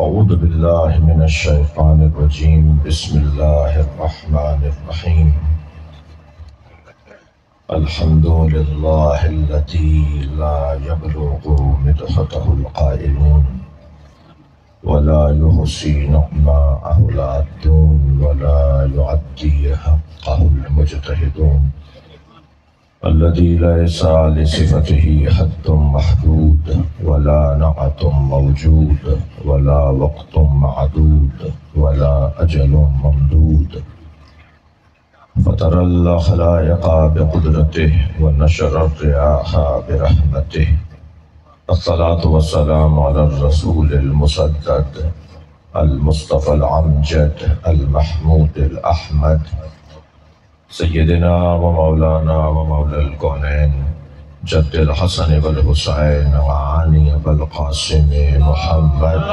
اعوذ باللہ من الشیطان الرجیم بسم اللہ الرحمن الرحیم الحمد للہ الذی لا یبلغ مدحته القائلون ولا يحصي نعماءه العادون ولا يعدي حقه المجتهدون الذي ليس لصفته حد محدود ولا نعت موجود ولا وقت معدود ولا أجل ممدود فطر الخلائق بقدرته ونشر الرياح برحمته الصلاة والسلام على الرسول المسدد المصطفى العمجد المحمود الأحمد سیدنا و مولانا و مولا الکونین جد الحسن والحسین وعانی والقاسم محمد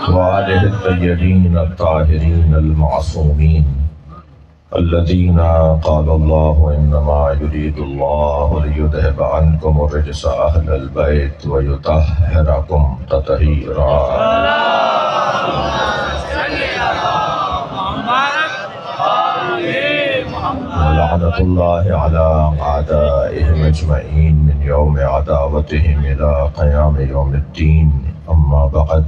وآلہ الطیبین الطاہرین المعصومین الذین قال اللہ انما یرید اللہ لیذہب عنکم الرجس اہل البیت ویطہرکم تطہیرا لعنة الله على أعدائهم أجمعين من يوم عداوتهم إلى قيام يوم الدين أما بعد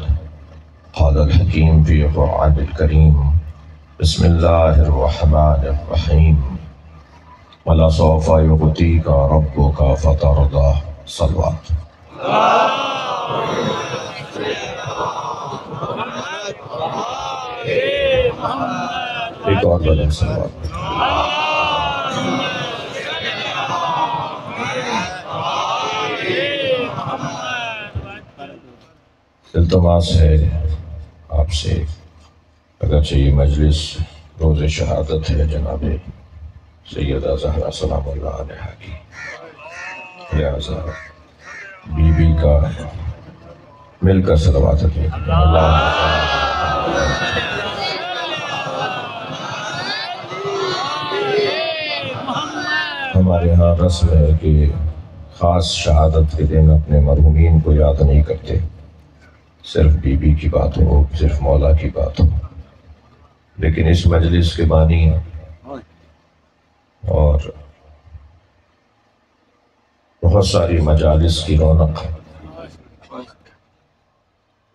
قال الحكيم في القرآن الكريم بسم الله الرحمن الرحيم ولسوف يعطيك ربك فترضى صلوات ایک اور بلند صلوات التماس ہے آپ سے، اگرچہ یہ مجلس روز شہادت ہے جناب سیدہ زہرا سلام اللہ علیہا کی، لہذا بی بی کا مل کر صلوات کریں۔ ہمارے ہاں رسم ہے کہ خاص شہادت کے دن اپنے مرحومین کو یاد نہیں کرتے، صرف بی بی کی بات ہو، صرف مولا کی بات ہو، لیکن اس مجلس کے بانی اور بہت ساری مجالس کی رونق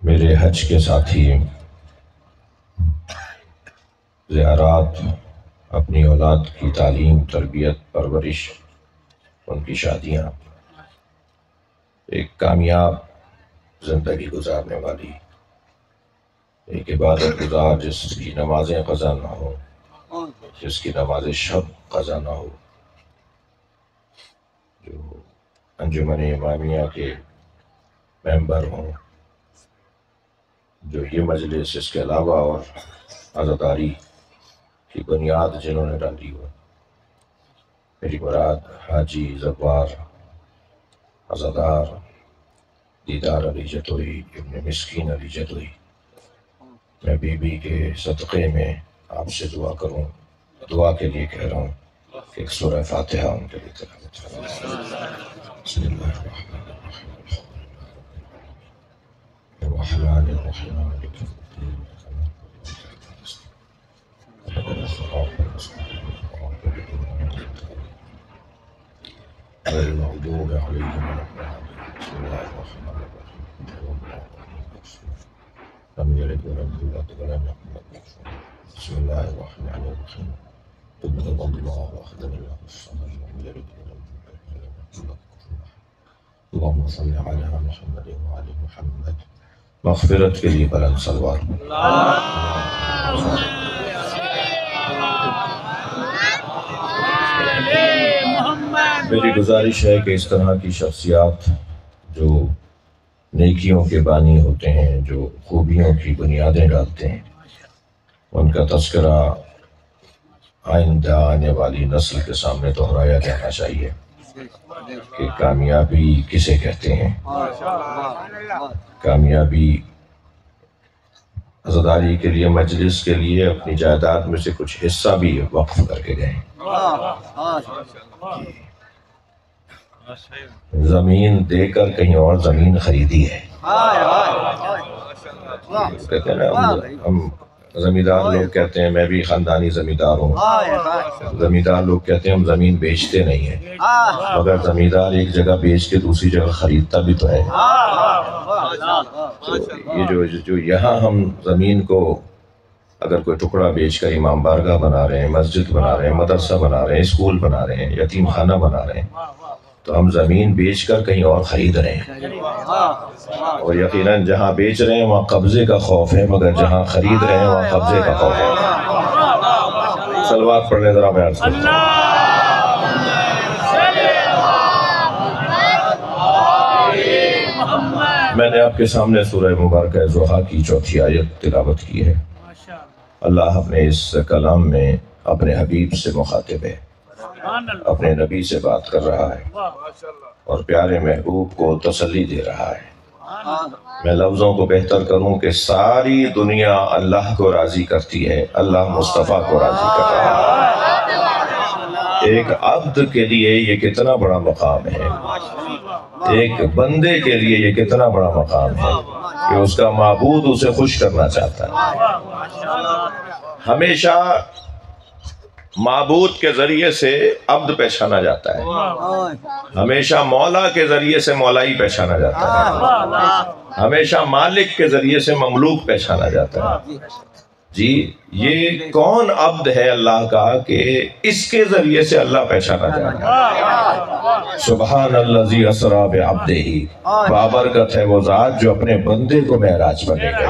میرے حج کے ساتھی، زیارات، اپنی اولاد کی تعلیم، تربیت، پرورش، ان کی شادیاں، ایک کامیاب زندگی گزارنے والی، ایک عبادت گزار جس کی نمازیں قضا نہ ہو، جس کی نماز شب قضا نہ ہو، جو انجمن امامیہ کے ممبر ہوں، جو یہ مجلس اس کے علاوہ اور عزاداری کی بنیاد جنہوں نے ڈالی ہو، میری مراد حاجی زوار، عزادار دیدار علی جتوئی، ابن مسکین علی جتوئی، میں بی بی کے صدقے میں آپ سے دعا کروں، دعا کے لیے کہہ رہا ہوں کہ ایک سورہ فاتحہ ان کے لیے تلاوت کریں۔ بسم اللہ الرحمن الرحیم الرحمن الرحیم مالک یوم الدین غير المغضوب عليهم ولا الضالين بسم الله الرحمن الرحيم لم يلد ولم يولد ولم يكن له كفوا أحد بسم الله الرحمن الرحيم قل هو الله أحد الله الصمد لم يلد ولم يولد ولم يكن له كفوا أحد اللهم صل على محمد وعلى محمد مغفرت کے لیے بلند صلوات میری گزارش ہے کہ اس طرح کی شخصیات جو نیکیوں کے بانی ہوتے ہیں، جو خوبیوں کی بنیادیں ڈالتے ہیں، ان کا تذکرہ آئندہ آنے والی نسل کے سامنے دہرایا جانا چاہیے کہ کامیابی کسے کہتے ہیں۔ کامیابی عزاداری کے لیے، مجلس کے لیے اپنی جائیداد میں سے کچھ حصہ بھی وقف کر کے گئے۔ زمین دے کر کہیں اور زمین خریدی ہے. کہتے ہیں نا ہم زمیندار لوگ کہتے ہیں میں بھی خاندانی زمیندار ہوں. زمیندار لوگ کہتے ہیں ہم زمین بیچتے نہیں ہیں، مگر زمیندار ایک جگہ بیچ کے دوسری جگہ خریدتا بھی تو ہے. تو یہ جو یہاں ہم زمین کو اگر کوئی ٹکڑا بیچ کر امام بارگاہ بنا رہے ہیں، مسجد بنا رہے ہیں، مدرسہ بنا رہے ہیں، اسکول بنا رہے ہیں، یتیم خانہ بنا رہے ہیں، تو ہم زمین بیچ کر کہیں اور خرید رہے ہیں. اور یقیناً جہاں بیچ رہے ہیں وہاں قبضے کا خوف ہے، مگر جہاں خرید رہے ہیں وہاں قبضے کا خوف ہے. صلوات پڑھنے ذرا میں عرض کرتا ہوں. میں نے آپ کے سامنے سورہ مبارکہ ضحیٰ کی 4 آیت تلاوت کی ہے. اللہ اپنے اس کلام میں اپنے حبیب سے مخاطب ہے، اپنے نبی سے بات کر رہا ہے اور پیارے محبوب کو تسلی دے رہا ہے. میں لفظوں کو بہتر کروں کہ ساری دنیا اللہ کو راضی کرتی ہے، اللہ مصطفیٰ کو راضی کر رہا ہے. ایک عبد کے لیے یہ کتنا بڑا مقام ہے، ایک بندے کے لیے یہ کتنا بڑا مقام ہے کہ اس کا معبود اسے خوش کرنا چاہتا ہے. ہمیشہ معبود کے ذریعے سے عبد پہچانا جاتا ہے، ہمیشہ مولا کے ذریعے سے مولائی پہچانا جاتا ہے، ہمیشہ مالک کے ذریعے سے مملوک پہچانا جاتا ہے. جی یہ کون عبد ہے اللہ کا کہ اس کے ذریعے سے اللہ پہچانا جاتا ہے. سبحان الذی اسریٰ بعبدہ، بابرکت ہے وہ ذات جو اپنے بندے کو معراج پر لے گئے.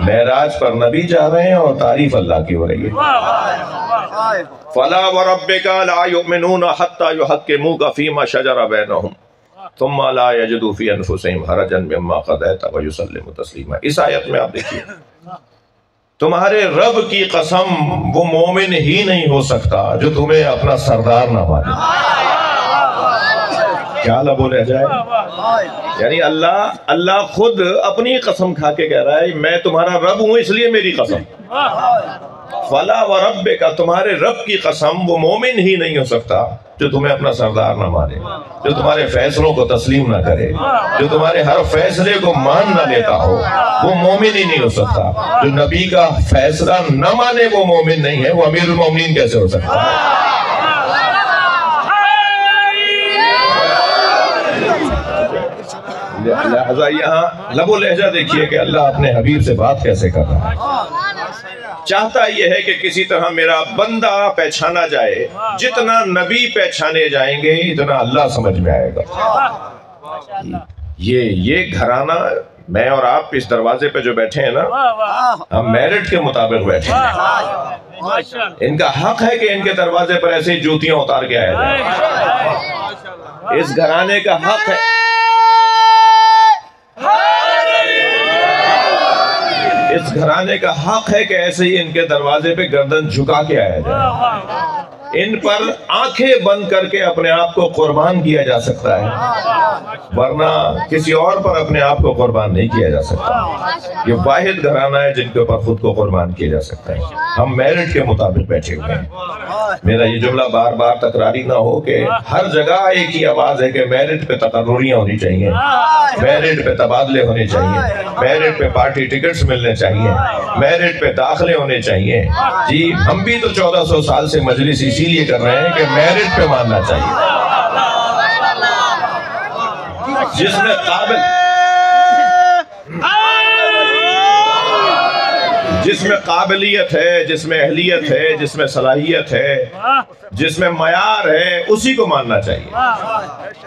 معراج پر نبی جا رہے ہیں اور تعریف اللہ کی ہو رہی ہے. فلا وربک لا یؤمنون حتی یحکموک فیما شجر بینہم ثم لا یجدوا فی انفسہم حرجا مما قضیت ویسلموا تسلیما. اس آیت میں آپ دیکھیے تمہارے رب کی قسم وہ مومن ہی نہیں ہو سکتا جو تمہیں اپنا سردار نہ مانے. کیا لب و لہجہ ہے، یعنی اللہ خود اپنی قسم کھا کے کہہ رہا ہے میں تمہارا رب ہوں اس لیے میری قسم. فلا وربک، تمہارے رب کی قسم وہ مومن ہی نہیں ہو سکتا جو تمہیں اپنا سردار نہ مانے، جو تمہارے فیصلوں کو تسلیم نہ کرے، جو تمہارے ہر فیصلے کو مان نہ لیتا ہو، وہ مومن ہی نہیں ہو سکتا. جو نبی کا فیصلہ نہ مانے وہ مومن نہیں ہے، وہ امیر المومنین کیسے ہو سکتا ہے؟ لہذا یہاں لب و لہجہ دیکھیے کہ اللہ اپنے حبیب سے بات کیسے کر رہا ہے. چاہتا یہ ہے کہ کسی طرح میرا بندہ پہچانا جائے. جتنا نبی پہچانے جائیں گے اتنا اللہ سمجھ میں آئے گا. یہ گھرانہ میں اور آپ اس دروازے پہ جو بیٹھے ہیں نا، ہم میرٹ کے مطابق بیٹھے ہیں. ان کا حق ہے کہ ان کے دروازے پر ایسے ہی جوتیاں اتار کے آیا جائے. اس گھرانے کا حق ہے، اس گھرانے کا حق ہے کہ ایسے ہی ان کے دروازے پہ گردن جھکا کے آیا جائے. ان پر آنکھیں بند کر کے اپنے آپ کو قربان کیا جا سکتا ہے، ورنہ کسی اور پر اپنے آپ کو قربان نہیں کیا جا سکتا. یہ واحد گھرانہ ہے جن کے اوپر خود کو قربان کیا جا سکتا ہے. ہم میرٹ کے مطابق بیٹھے ہوئے ہیں. میرا یہ جملہ بار بار تکراری نہ ہو کہ ہر جگہ ایک ہی آواز ہے کہ میرٹ پہ تقرریاں ہونی چاہیے، میرٹ پہ تبادلے ہونے چاہیے، میرٹ پہ پارٹی ٹکٹس ملنے چاہیے، میرٹ پہ داخلے ہونے چاہیے. جی ہم بھی تو 1400 سال سے مجلس اسی لیے کر رہے ہیں کہ میرٹ پہ ماننا چاہیے. جس میں قابلیت ہے، جس میں اہلیت ہے، جس میں صلاحیت ہے، جس میں معیار ہے، اسی کو ماننا چاہیے.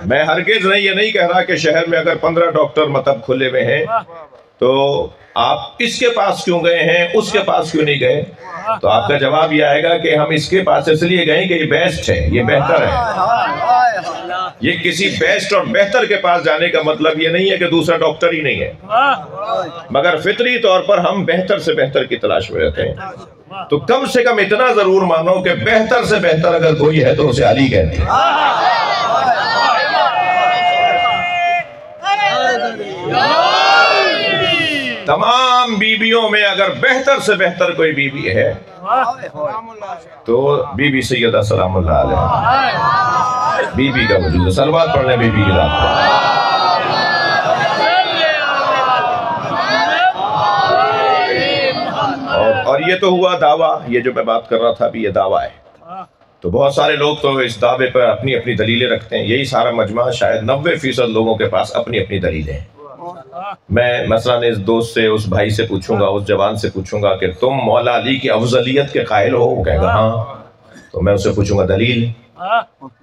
میں ہرگز یہ نہیں کہہ رہا کہ شہر میں اگر 15 ڈاکٹر مطب کھلے ہوئے ہیں تو آپ اس کے پاس کیوں گئے ہیں، اس کے پاس کیوں نہیں گئے. تو آپ کا جواب یہ آئے گا کہ ہم اس کے پاس اس لیے گئے کہ یہ بیسٹ ہے، یہ بہتر ہے. یہ کسی بیسٹ اور بہتر کے پاس جانے کا مطلب یہ نہیں ہے کہ دوسرا ڈاکٹر ہی نہیں ہے، مگر فطری طور پر ہم بہتر سے بہتر کی تلاش میں رہتے ہیں. تو کم سے کم اتنا ضرور مانو کہ بہتر سے بہتر اگر کوئی ہے تو اسے علی کہتے ہیں. تمام بیویوں میں اگر بہتر سے بہتر کوئی بیوی ہے تو بی بی سیدہ سلام اللہ علیہ. بی بی کا وجود ہے. صلوات پڑھ لیں بی بی کی ذات پر. اور یہ تو ہوا دعویٰ. یہ جو میں بات کر رہا تھا ابھی یہ دعویٰ ہے. تو بہت سارے لوگ تو اس دعوے پر اپنی اپنی دلیلیں رکھتے ہیں. یہی سارا مجمع شاید 90% لوگوں کے پاس اپنی اپنی دلیلیں ہیں. میں مثلا اس دوست سے، اس بھائی سے پوچھوں گا، اس جوان سے پوچھوں گا کہ تم مولا علی کی افضلیت کے قائل ہو؟ وہ کہے گا ہاں. تو میں اس سے پوچھوں گا دلیل،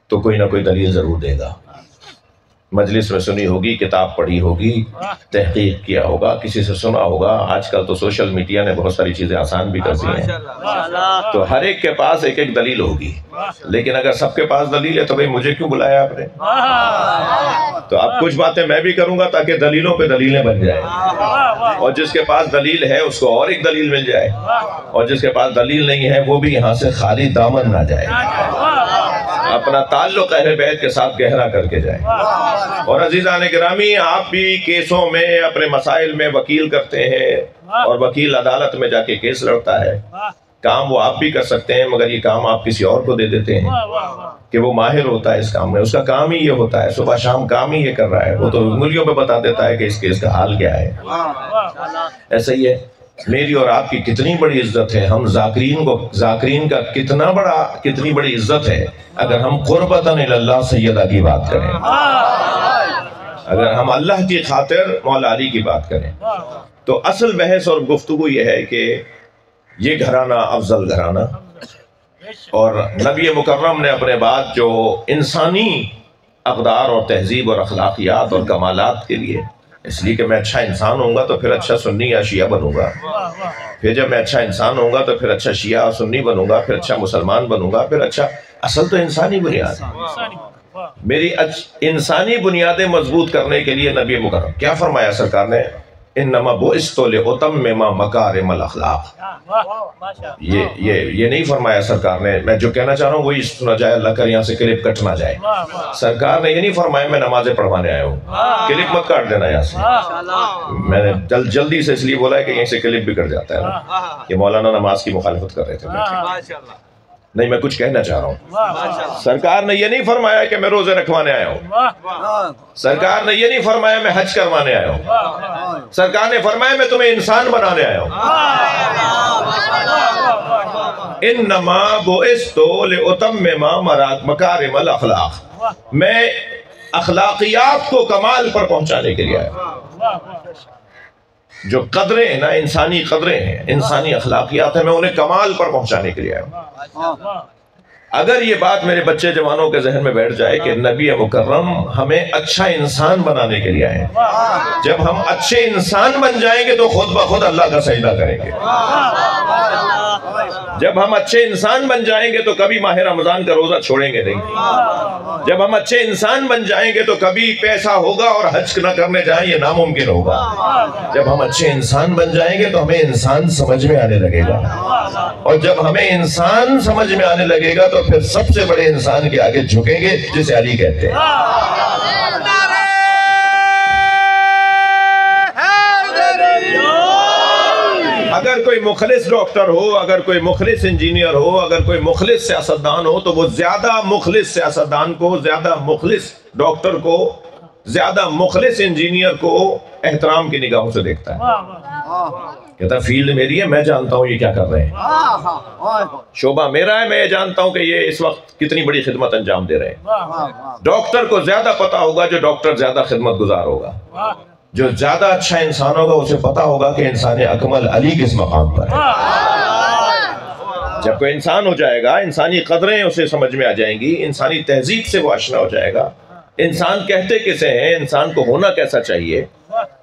تو کوئی نہ کوئی دلیل ضرور دے گا. مجلس میں سنی ہوگی، کتاب پڑھی ہوگی، تحقیق کیا ہوگا، کسی سے سنا ہوگا. آج کل تو سوشل میڈیا نے بہت ساری چیزیں آسان بھی کر دی ہیں، تو ہر ایک کے پاس ایک ایک دلیل ہوگی. لیکن اگر سب کے پاس دلیل ہے تو بھئی مجھے کیوں بلایا آپ نے؟ تو اب کچھ باتیں میں بھی کروں گا تاکہ دلیلوں پہ دلیلیں بن جائیں، اور جس کے پاس دلیل ہے اس کو اور ایک دلیل مل جائے، اور جس کے پاس دلیل نہیں ہے وہ بھی یہاں سے خالی دامن نہ جائے، اپنا تعلق اہل بیت کے ساتھ گہرا کر کے جائے. اور عزیزان گرامی، آپ بھی کیسوں میں اپنے مسائل میں وکیل کرتے ہیں، اور وکیل عدالت میں جا کے کیس لڑتا ہے. کام وہ آپ بھی کر سکتے ہیں، مگر یہ کام آپ کسی اور کو دے دیتے ہیں کہ وہ ماہر ہوتا ہے اس کام میں. اس کا کام ہی یہ ہوتا ہے، صبح شام کام ہی یہ کر رہا ہے. وہ تو انگلیوں پہ بتا دیتا ہے کہ اس کیس کا حال کیا ہے. ایسا ہی ہے. میری اور آپ کی کتنی بڑی عزت ہے، ہم ذاکرین کا کتنی بڑی عزت ہے اگر ہم قربتاً اللہ سیدہ کی بات کریں، اگر ہم اللہ کی خاطر مولا علی کی بات کریں. تو اصل بحث اور گفتگو یہ ہے کہ یہ گھرانہ افضل گھرانہ، اور نبی مکرم نے اپنے بعد جو انسانی اقدار اور تہذیب اور اخلاقیات اور کمالات کے لیے، اس لیے کہ میں اچھا انسان ہوں گا تو پھر اچھا سنی یا شیعہ بنوں گا، پھر جب میں اچھا انسان ہوں گا تو پھر اچھا شیعہ اور سنی بنوں گا، پھر اچھا مسلمان بنوں گا، پھر اچھا. اصل تو انسانی بنیاد ہے. میری انسانی بنیادیں مضبوط کرنے کے لیے نبی مکرم کیا فرمایا سرکار نے؟ انما بعثت لاتمم مکارم الاخلاق. یہ نہیں فرمایا سرکار نے. میں جو کہنا چاہ رہا ہوں وہی سنا جائے، اللہ کر یہاں سے کلپ کٹ نہ جائے. سرکار نے یہ نہیں فرمایا میں نمازیں پڑھوانے آیا ہوں. کلپ مت کاٹ دینا یہاں سے. میں نے جلدی سے اس لیے بولا ہے کہ یہیں سے کلپ بھی کٹ جاتا ہے نا، کہ مولانا نماز کی مخالفت کر رہے تھے. نہیں، میں کچھ کہنا چاہ رہا ہوں. سرکار نے یہ نہیں فرمایا کہ میں روزے رکھوانے آیا ہوں. سرکار نے یہ نہیں فرمایا میں حج کروانے آیا ہوں. سرکار نے فرمایا میں تمہیں انسان بنانے آیا ہوں. انما بعثت لاتمم مکارم الاخلاق. میں اخلاقیات کو کمال پر پہنچانے کے لیے آیا ہوں. جو قدریں ہیں نا، انسانی قدریں ہیں، انسانی اخلاقیات ہیں، میں انہیں کمال پر پہنچانے کے لیے آیا ہوں. اگر یہ بات میرے بچے جوانوں کے ذہن میں بیٹھ جائے کہ نبی مکرم ہمیں اچھا انسان بنانے کے لیے آئے ہیں، جب ہم اچھے انسان بن جائیں گے تو خود بخود اللہ کا سجدہ کریں گے. جب ہم اچھے انسان بن جائیں گے تو کبھی ماہ رمضان کا روزہ چھوڑیں گے نہیں. جب ہم اچھے انسان بن جائیں گے تو کبھی پیسہ ہوگا اور حج نہ کرنے جائیں یہ ناممکن ہوگا. جب ہم اچھے انسان بن جائیں گے تو ہمیں انسان سمجھ میں آنے لگے گا، اور جب ہمیں انسان سمجھ میں آنے لگے گا تو پھر سب سے بڑے انسان کے آگے جھکیں گے جسے علی کہتے ہیں. اگر کوئی مخلص ڈاکٹر ہو، اگر کوئی مخلص انجینئر ہو، اگر کوئی مخلص سیاستدان ہو، تو وہ زیادہ مخلص سیاستدان کو، زیادہ مخلص ڈاکٹر کو، زیادہ مخلص انجینئر کو احترام کی نگاہوں سے دیکھتا ہے. کہتا ہے فیلڈ میری ہے، میں جانتا ہوں یہ کیا کر رہے ہیں، شعبہ میرا ہے، میں یہ جانتا ہوں کہ یہ اس وقت کتنی بڑی خدمت انجام دے رہے ہیں. ڈاکٹر کو زیادہ پتا ہوگا جو ڈاکٹر زیادہ خدمت گزار ہوگا. جو زیادہ اچھا انسان ہوگا اسے پتا ہوگا کہ انسان اکمل علی کس مقام پر ہے. جب کوئی انسان ہو جائے گا، انسانی قدریں اسے سمجھ میں آ جائیں گی، انسانی تہذیب سے وہ آشنا ہو جائے گا، انسان کہتے کسے ہیں، انسان کو ہونا کیسا چاہیے.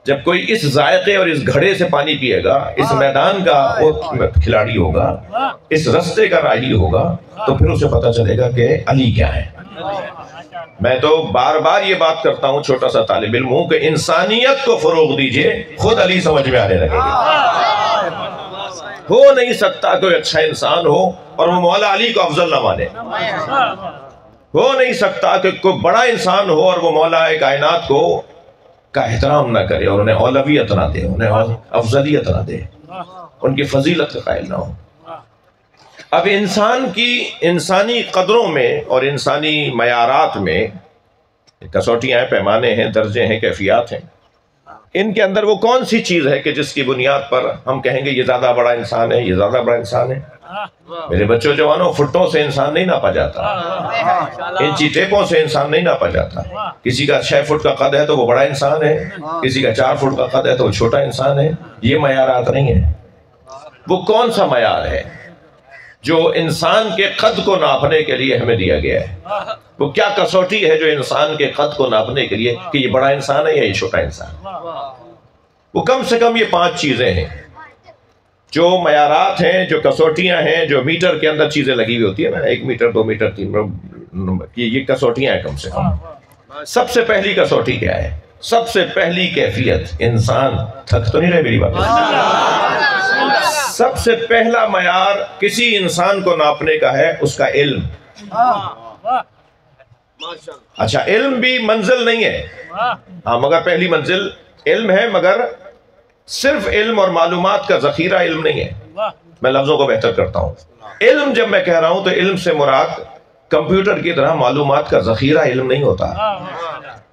جب کوئی اس ذائقے اور اس گھڑے سے پانی پیے گا، اس میدان کا وہ کھلاڑی ہوگا، اس رستے کا راہی ہوگا، تو پھر اسے پتا چلے گا کہ علی کیا ہے. میں تو بار بار یہ بات کرتا ہوں، چھوٹا سا طالب علم ہوں، کہ انسانیت کو فروغ دیجئے، خود علی سمجھ میں آنے لگے گا. ہو نہیں سکتا کوئی اچھا انسان ہو اور وہ مولا علی کو افضل نہ مانے. ہو نہیں سکتا کہ کوئی بڑا انسان ہو اور وہ مولا کائنات کو کا احترام نہ کرے اور انہیں اولویت نہ دے، انہیں افضلیت نہ دے، ان کی فضیلت کا قائل نہ ہو. اب انسان کی انسانی قدروں میں اور انسانی معیارات میں کسوٹیاں ہیں، پیمانے ہیں، درجے ہیں، کیفیات ہیں. ان کے اندر وہ کون سی چیز ہے کہ جس کی بنیاد پر ہم کہیں گے یہ زیادہ بڑا انسان ہے، یہ زیادہ بڑا انسان ہے؟ میرے بچوں جوانوں، فٹوں سے انسان نہیں ناپا جاتا، انچی ٹیپوں سے انسان نہیں ناپا جاتا. کسی کا 6 فٹ کا قد ہے تو وہ بڑا انسان ہے، کسی کا 4 فٹ کا قد ہے تو وہ چھوٹا انسان ہے. یہ معیارات نہیں ہیں. وہ کون سا معیار ہے جو انسان کے قد کو ناپنے کے لیے ہمیں دیا گیا ہے؟ وہ کیا کسوٹی ہے جو انسان کے قد کو ناپنے کے لیے کہ یہ بڑا انسان ہے یا یہ چھوٹا انسان؟ وہ کم سے کم یہ 5 چیزیں ہیں جو معیارات ہیں، جو کسوٹیاں ہیں، جو میٹر کے اندر چیزیں لگی ہوئی ہوتی ہیں نا، 1 میٹر 2 میٹر 3 میٹر، یہ کسوٹیاں ہیں کم سے کم. سب سے پہلی کسوٹی کیا ہے؟ سب سے پہلی کیفیت، انسان تھک تو نہیں رہے میری بات؟ سب سے پہلا معیار کسی انسان کو ناپنے کا ہے اس کا علم. اچھا، علم بھی منزل نہیں ہے، ہاں، مگر پہلی منزل علم ہے، مگر صرف علم اور معلومات کا ذخیرہ علم نہیں ہے. میں لفظوں کو بہتر کرتا ہوں. علم جب میں کہہ رہا ہوں تو علم سے مراد کمپیوٹر کی طرح معلومات کا ذخیرہ علم نہیں ہوتا.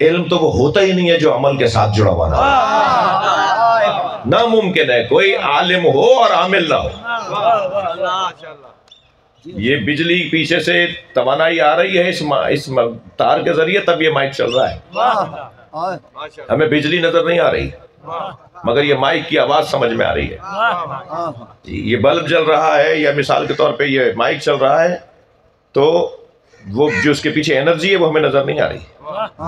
علم تو وہ ہوتا ہی نہیں ہے جو عمل کے ساتھ جڑا ہوا نہ ہو. ناممکن ہے کوئی عالم ہو اور عامل نہ ہو. یہ بجلی پیچھے سے توانائی آ رہی ہے اس تار کے ذریعے، تب یہ مائک چل رہا ہے. ہمیں بجلی نظر نہیں آ رہی مگر یہ مائک کی آواز سمجھ میں آ رہی ہے. یہ بلب جل رہا ہے یا مثال کے طور پہ یہ مائک چل رہا ہے تو وہ جو اس کے پیچھے انرجی ہے وہ ہمیں نظر نہیں آ رہی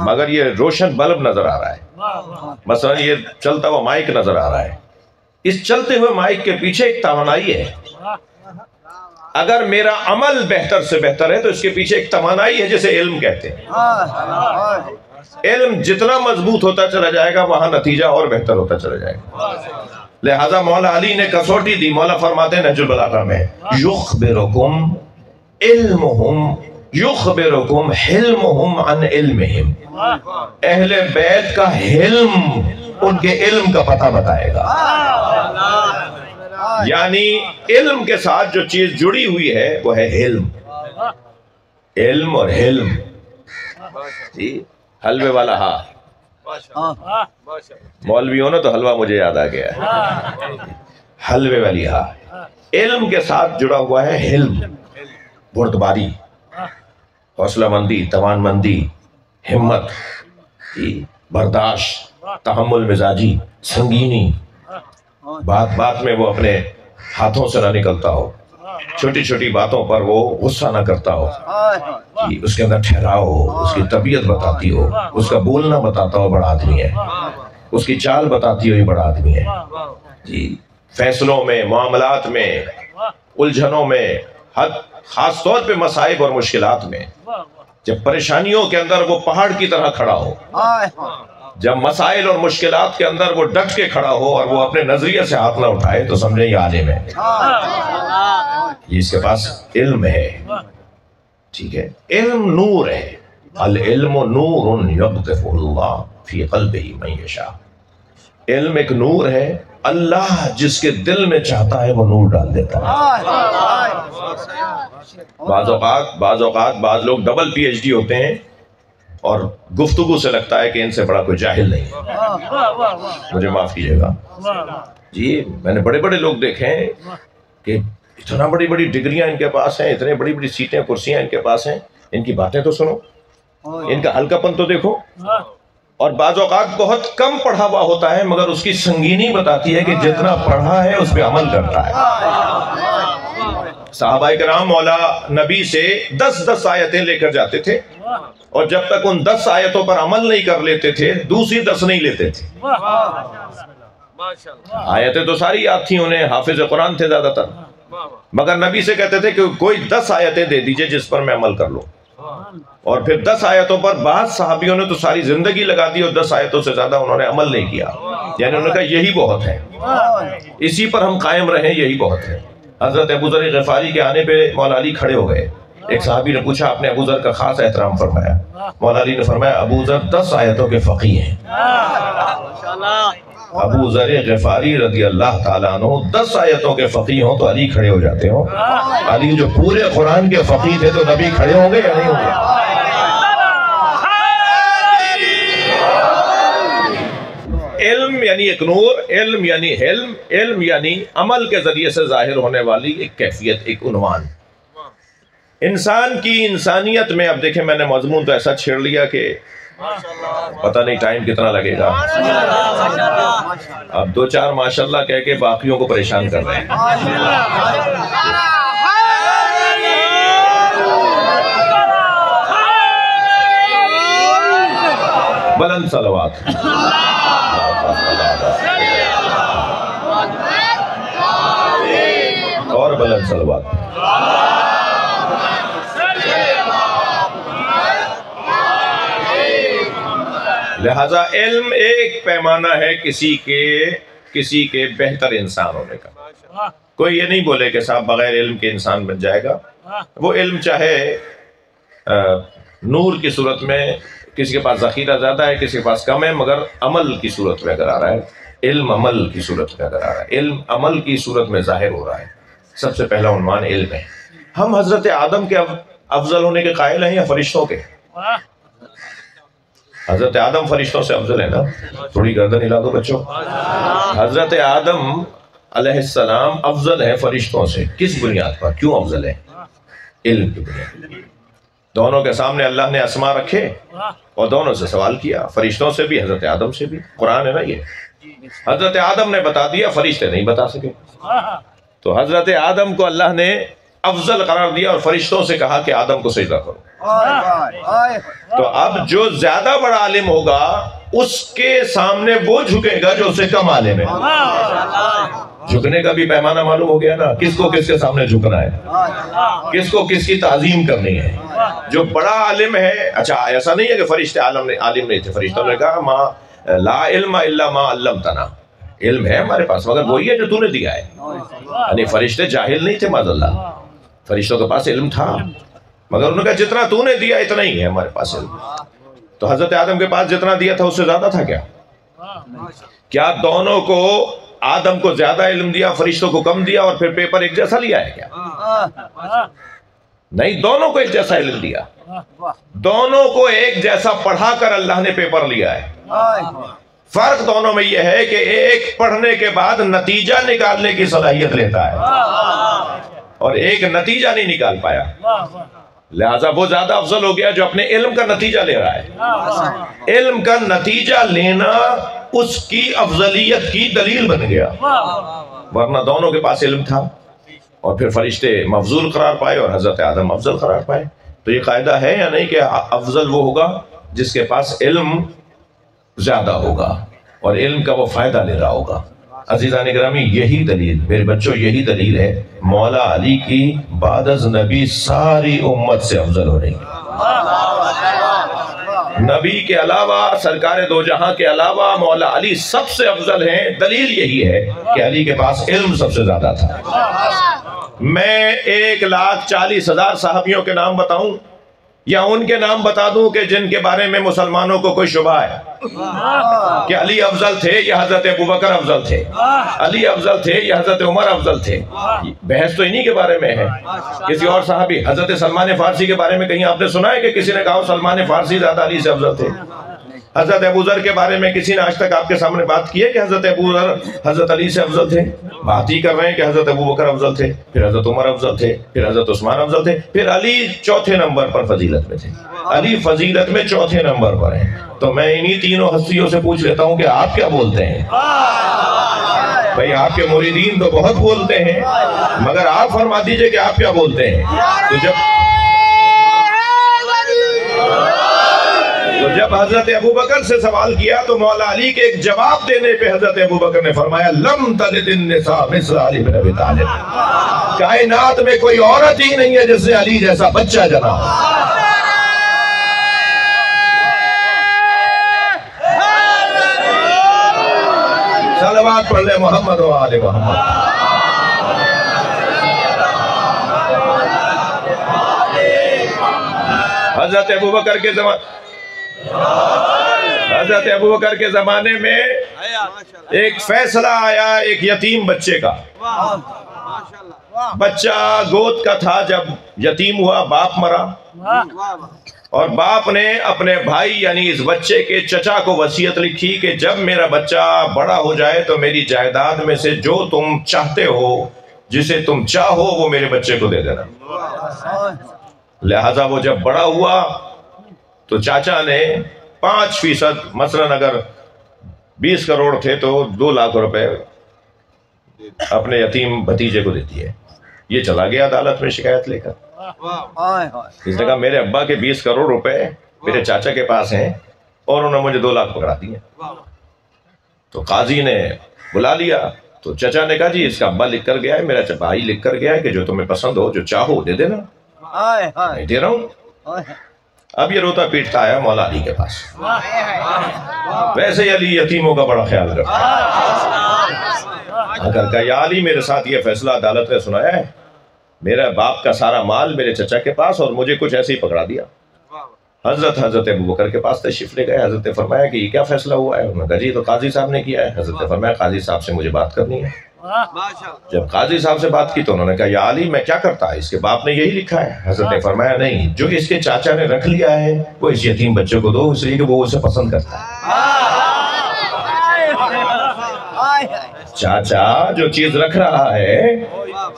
مگر یہ روشن بلب نظر آ رہا ہے. مثلا یہ چلتا ہوا مائک نظر آ رہا ہے. اس چلتے ہوئے مائک کے پیچھے ایک توانائی ہے. اگر میرا عمل بہتر سے بہتر ہے تو اس کے پیچھے ایک توانائی ہے جسے علم کہتے ہیں. علم جتنا مضبوط ہوتا چلا جائے گا وہاں نتیجہ اور بہتر ہوتا چلا جائے گا. لہذا مولا علی نے کسوٹی دی. مولا فرماتے ہیں نہج البلاغہ میں، یخبرکم علمہم یخبرکم حلمہم عن علمہم. اہل بیت کا حلم ان کے علم کا پتہ بتائے گا. یعنی علم کے ساتھ جو چیز جڑی ہوئی ہے وہ ہے علم. علم اور حلم. حلوے والا ہاں، مولوی ہو نا تو حلوہ مجھے یاد آ گیا ہے. حلوے والی ہاں، علم کے ساتھ جڑا ہوا ہے حلم. بردباری، حوصلہ مندی، توان مندی، ہمت، برداشت، تحمل مزاجی، سنگینی. بات بات میں وہ اپنے ہاتھوں سے نہ نکلتا ہو، چھوٹی چھوٹی باتوں پر وہ غصہ نہ کرتا ہو، اس کے اندر ٹھہراؤ ہو، اس کی طبیعت بتاتی ہو، اس کا بولنا بتاتا ہو بڑا آدمی ہے، اس کی چال بتاتی ہو یہ بڑا آدمی ہے. جی، فیصلوں میں، معاملات میں، الجھنوں میں، خاص طور پہ مصائب اور مشکلات میں جب پریشانیوں کے اندر وہ پہاڑ کی طرح کھڑا ہو، جب مسائل اور مشکلات کے اندر وہ ڈٹ کے کھڑا ہو اور وہ اپنے نظریے سے ہاتھ نہ اٹھائے تو سمجھیں یہ عالم ہے، یہ اس کے پاس علم ہے. ٹھیک ہے، علم نور ہے. العلم نور یقذف اللہ فی قلبہ من یشاء. علم ایک نور ہے، اللہ جس کے دل میں چاہتا ہے وہ نور ڈال دیتا ہے. بعض اوقات بعض لوگ ڈبل پی ایچ ڈی ہوتے ہیں اور گفتگو سے لگتا ہے کہ ان سے بڑا کوئی جاہل نہیں ہے، مجھے معاف کیجیے گا. جی، میں نے بڑے بڑے لوگ دیکھے ہیں کہ اتنا بڑی بڑی ڈگریاں ان کے پاس ہیں، اتنے بڑی بڑی سیٹیں کرسیاں ان کے پاس ہیں، ان کی باتیں تو سنو، ان کا ہلکا پن تو دیکھو. اور بعض اوقات بہت کم پڑھا ہوا ہوتا ہے مگر اس کی سنگینی بتاتی ہے کہ جتنا پڑھا ہے اس پہ عمل کرتا ہے. صحابہ کرام مولا نبی سے 10 آیتیں لے کر جاتے تھے اور جب تک ان 10 آیتوں پر عمل نہیں کر لیتے تھے دوسری 10 نہیں لیتے تھے. آیتیں تو ساری یاد تھیں انہیں، حافظ قرآن تھے زیادہ تر، مگر نبی سے کہتے تھے کہ کوئی 10 آیتیں دے دیجئے جس پر میں عمل کر لوں. اور پھر 10 آیتوں پر بعض صحابیوں نے تو ساری زندگی لگا دی اور 10 آیتوں سے زیادہ انہوں نے عمل نہیں کیا. یعنی انہوں نے کہا یہی بہت ہے، اسی پر ہم قائم رہیں، یہی بہت ہے. حضرت ابو ذر غفاری کے آنے پہ مولا علی کھڑے ہو گئے. ایک صحابی نے پوچھا آپ نے ابو ذر کا خاص احترام فرمایا. مولا علی نے فرمایا ابو ذر 10 آیتوں کے فقیہ ہیں. ابو ذر غفاری رضی اللہ تعالیٰ عنہ 10 آیتوں کے فقیہ ہوں تو علی کھڑے ہو جاتے ہوں. علی جو پورے قرآن کے فقیہ تھے تو نبی کھڑے ہوں گے یا نہیں ہوں گے؟ علم یعنی ایک نور، علم یعنی حلم، علم یعنی عمل کے ذریعے سے ظاہر ہونے والی ایک کیفیت، ایک عنوان. انسان کی انسانیت میں اب دیکھیں میں نے مضمون تو ایسا چھیڑ لیا کہ پتہ نہیں ٹائم کتنا لگے گا. اب 2-4 ماشاءاللہ کہہ کے باقیوں کو پریشان کر رہے ہیں. بلند صلوات. اور بلند صلوات. لہذا علم ایک پیمانہ ہے کسی کے بہتر انسان ہونے کا. کوئی یہ نہیں بولے کہ صاحب بغیر علم کے انسان بن جائے گا. وہ علم چاہے نور کی صورت میں کسی کے پاس ذخیرہ زیادہ ہے، کسی کے پاس کم ہے، مگر عمل کی صورت میں اگر آ رہا ہے، علم عمل کی صورت میں اگر آ رہا ہے، علم عمل کی صورت میں ظاہر ہو رہا ہے. سب سے پہلا عنوان علم ہے. ہم حضرت آدم کے افضل ہونے کے قائل ہیں یا فرشتوں کے؟ حضرت آدم فرشتوں سے افضل ہے نا؟ تھوڑی گردن ہلا دو بچوں. حضرت آدم علیہ السلام افضل ہے فرشتوں سے. کس بنیاد پر؟ کیوں افضل ہے؟ علم کی بنیاد. دونوں کے سامنے اللہ نے اسما رکھے اور دونوں سے سوال کیا، فرشتوں سے بھی حضرت آدم سے بھی. قرآن ہے نا یہ. حضرت آدم نے بتا دیا، فرشتے نہیں بتا سکے. تو حضرت آدم کو اللہ نے افضل قرار دیا اور فرشتوں سے کہا کہ آدم کو سجدہ کرو. تو اب جو زیادہ بڑا عالم ہوگا اس کے سامنے وہ جھکے گا جو اس سے کم عالم ہے. جھکنے کا بھی پیمانہ معلوم ہو گیا نا، کس کو کس کے سامنے جھکنا ہے، کس کو کس کی تعظیم کرنی ہے. جو بڑا عالم ہے، اچھا ایسا نہیں ہے کہ فرشتے عالم نہیں تھے. فرشتوں نے کہا ما لا علم الا ما علمتنا، علم ہے ہمارے پاس مگر وہی ہے جو تو نے دیا ہے. یعنی فرشتے جاہل نہیں تھے معاذ اللہ، فرشتوں کے پاس علم تھا مگر انہوں نے کہا جتنا تو نے دیا اتنا ہی ہے ہمارے پاس علم. تو حضرت آدم کے پاس جتنا دیا تھا اس سے زیادہ تھا کیا دونوں کو آدم کو زیادہ علم دیا، فرشتوں کو کم دیا اور پھر پیپر ایک جیسا لیا ہے کیا؟ نہیں، دونوں کو ایک جیسا علم دیا، دونوں کو ایک جیسا پڑھا کر اللہ نے پیپر لیا ہے. فرق دونوں میں یہ ہے کہ ایک پڑھنے کے بعد نتیجہ نکالنے کی صلاحیت لیتا ہے اور ایک نتیجہ نہیں نکال پایا. لہذا وہ زیادہ افضل ہو گیا جو اپنے علم کا نتیجہ لے رہا ہے. علم کا نتیجہ لینا اس کی افضلیت کی دلیل بن گیا، ورنہ دونوں کے پاس علم تھا اور پھر فرشتے مفضول قرار پائے اور حضرت آدم افضل قرار پائے. تو یہ قاعدہ ہے یا نہیں کہ افضل وہ ہوگا جس کے پاس علم زیادہ ہوگا اور علم کا وہ فائدہ لے رہا ہوگا. عزیزان گرامی، یہی دلیل میرے بچوں، یہی دلیل ہے مولا علی کی بعد از نبی ساری امت سے افضل ہو رہی ہے. نبی کے علاوہ، سرکار دو جہاں کے علاوہ مولا علی سب سے افضل ہیں. دلیل یہی ہے کہ علی کے پاس علم سب سے زیادہ تھا. میں 1,40,000 صحابیوں کے نام بتاؤں یا ان کے نام بتا دوں کہ جن کے بارے میں مسلمانوں کو کوئی شبہ ہے کہ علی افضل تھے یا حضرت ابوبکر افضل تھے، علی افضل تھے یا حضرت عمر افضل تھے؟ بحث تو انہی کے بارے میں ہے. کسی اور صحابی حضرت سلمان فارسی کے بارے میں کہیں آپ نے سنا ہے کہ کسی نے کہا سلمان فارسی زیادہ علی سے افضل تھے؟ حضرت ابو ذر کے بارے میں کسی نے آج تک آپ کے سامنے بات کی ہے کہ حضرت ابو ذر حضرت علی سے افضل تھے؟ بات ہی کر رہے ہیں کہ حضرت ابو بکر افضل تھے، پھر حضرت عمر افضل تھے، پھر حضرت عثمان افضل تھے، پھر علی چوتھے نمبر پر فضیلت میں تھے. علی فضیلت میں چوتھے نمبر پر ہیں. تو میں انہی تینوں ہستیوں سے پوچھ لیتا ہوں کہ آپ کیا بولتے ہیں؟ بھئی آپ کے مریدین تو بہت بولتے ہیں مگر آپ فرما دیجئے کہ آپ کیا بولتے ہیں. تو جب حضرت ابوبکر سے سوال کیا تو مولا علی کے ایک جواب دینے پہ حضرت ابوبکر نے فرمایا لم تلد النساء مثل علی بن ابی طالب، کائنات میں کوئی عورت ہی نہیں ہے جس سے علی جیسا بچہ جنا. صلوات پڑھ لے محمد و آل محمد. حضرت ابوبکر کے زمانے میں ایک فیصلہ آیا ایک یتیم بچے کا. بچہ گود کا تھا جب یتیم ہوا، باپ مرا، اور باپ نے اپنے بھائی یعنی اس بچے کے چچا کو وصیت لکھی کہ جب میرا بچہ بڑا ہو جائے تو میری جائیداد میں سے جو تم چاہتے ہو، جسے تم چاہو، وہ میرے بچے کو دے دینا. لہذا وہ جب بڑا ہوا تو چاچا نے 5% مثلاً اگر 20 کروڑ تھے تو 2 لاکھ روپے اپنے یتیم بھتیجے کو دے دیے. یہ چلا گیا عدالت میں شکایت لے کر. اس نے کہا میرے ابا کے 20 کروڑ روپے میرے چاچا کے پاس ہیں اور انہوں نے مجھے 2 لاکھ پکڑا دیے. تو قاضی نے بلا لیا تو چچا نے کہا جی اس کا ابا لکھ کر گیا ہے، میرا بھائی لکھ کر گیا ہے کہ جو تمہیں پسند ہو، جو چاہو دے دینا، میں دے رہا ہوں. اب یہ روتا پیٹتا آیا مولا علی کے پاس. ویسے علی یتیموں کا بڑا خیال رکھتا اگر کہا یا علی میرے ساتھ یہ فیصلہ عدالت نے سنایا ہے، میرا باپ کا سارا مال میرے چچا کے پاس اور مجھے کچھ ایسے ہی پکڑا دیا. حضرت ابوبکر کے پاس تشریف لے گئے. حضرت نے فرمایا کہ یہ کیا فیصلہ ہوا ہے؟ انہوں نے کہا جی تو قاضی صاحب نے کیا ہے. حضرت نے فرمایا قاضی صاحب سے مجھے بات کرنی ہے. جب قاضی صاحب سے بات کی تو انہوں نے کہا یا علی میں کیا کرتا، اس کے باپ نے یہی لکھا ہے. حضرت نے فرمایا نہیں، جو اس کے چاچا نے رکھ لیا ہے وہ اس یتیم بچے کو دو، اس لیے کہ وہ اسے پسند کرتا ہے. چاچا جو چیز رکھ رہا ہے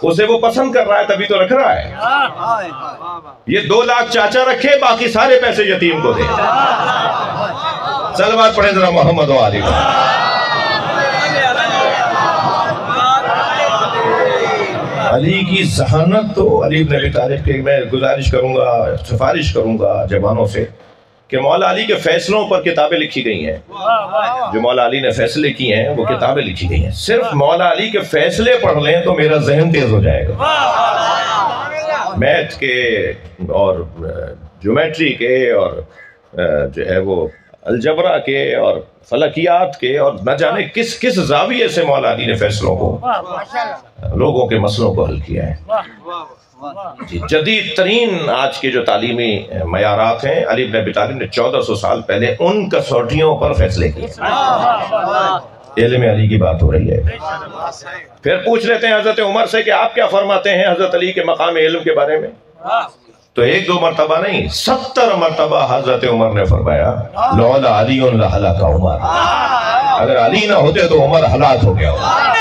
اسے وہ پسند کر رہا ہے تبھی تو رکھ رہا ہے. یہ 2 لاکھ چاچا رکھے، باقی سارے پیسے یتیم کو دے. صلوات پڑھیں ذرا محمد و علی. علی کی ذہانت تو علی بن ابی طالب کے میں گزارش کروں گا، سفارش کروں گا جوانوں سے کہ مولا علی کے فیصلوں پر کتابیں لکھی گئی ہیں. جو مولا علی نے فیصلے کیے ہیں وہ کتابیں لکھی گئی ہیں. صرف مولا علی کے فیصلے پڑھ لیں تو میرا ذہن تیز ہو جائے گا. میتھ کے اور جیومیٹری کے اور جو ہے وہ الجبرا کے اور فلکیات کے اور نہ جانے کس کس زاویے سے مولا علی نے فیصلوں کو، لوگوں کے مسئلوں کو حل کیا ہے. جدید ترین آج کے جو تعلیمی معیارات ہیں، علی بن ابی طالب نے 1400 سال پہلے ان کسوٹیوں پر فیصلے کیے. علم علی کی بات ہو رہی ہے. پھر پوچھ لیتے ہیں حضرت عمر سے کہ آپ کیا فرماتے ہیں حضرت علی کے مقام علم کے بارے میں. تو 1-2 مرتبہ نہیں، 70 مرتبہ حضرت عمر نے فرمایا لولا علی لہلک عمر، اگر علی نہ ہوتے تو عمر ہلاک ہو گیا ہوتا.